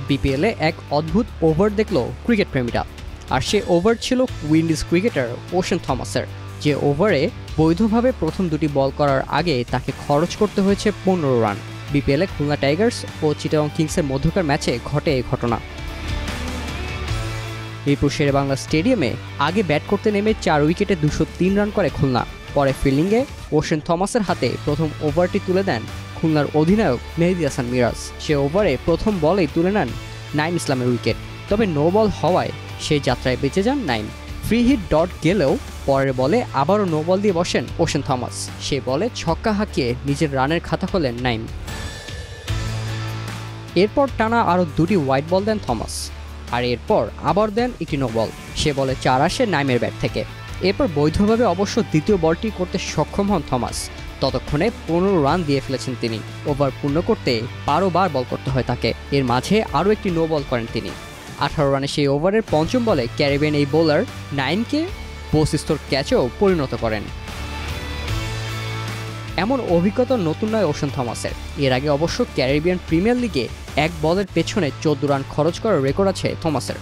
বিপিএলে এক অদ্ভুত ওভার দেখল ক্রিকেট প্রেমীরা, আর সে ওভার ছিল উইন্ডিজ ক্রিকেটার ওশেন থমাসের, যে ওভারে বৈধভাবে প্রথম দুটি বল করার আগে তাকে খরচ করতে হয়েছে 15 রান। বিপিএলে খুলনা টাইগার্স ও চিটাগং কিংসের মধ্যকার ম্যাচে ঘটে এই ঘটনা। মিরপুর শেরেবাংলা স্টেডিয়ামে আগে ব্যাট করতে নেমে 4 উইকেটে 203 রান করে খুলনা। পরে ফিল্ডিংয়ে ওশেন থমাসের হাতে প্রথম ওভারটি তুলে দেন খুলনার অধিনায়ক মেহেদী হাসান মিরাজ। সে ওভারে প্রথম বলেই তুলে নেন নাইম ইসলামের উইকেট, তবে নো বল হওয়ায় সেই যাত্রায় বেঁচে যান নাইম। ফ্রি হিট ডট গেলেও পরের বলে আবারও নো বল দিয়ে বসেন ওশেন থমাস। সে বলে ছক্কা হাঁকিয়ে নিজের রানের খাতা খোলেন নাইম। এরপর টানা আরও 2টি হোয়াইট বল দেন থমাস, আর এরপর আবার দেন একটি নো বল। সে বলে 4 আসে নাইমের ব্যাট থেকে। এরপর বৈধভাবে অবশ্য দ্বিতীয় বলটি করতে সক্ষম হন থমাস। ততক্ষণে 15 রান দিয়ে ফেলেছেন তিনি। ওভার পূর্ণ করতে 12 বার বল করতে হয় তাকে। এর মাঝে আরও একটি নো বল করেন তিনি। 18 রানে সেই ওভারের পঞ্চম বলে ক্যারিবিয়ান এই বোলার নাইমকে বস্তিস্তর ক্যাচেও পরিণত করেন। এমন অভিজ্ঞতা নতুন নয় ওশেন থমাসের। এর আগে অবশ্য ক্যারিবিয়ান প্রিমিয়ার লিগে এক বলের পেছনে 14 রান খরচ করার রেকর্ড আছে থমাসের।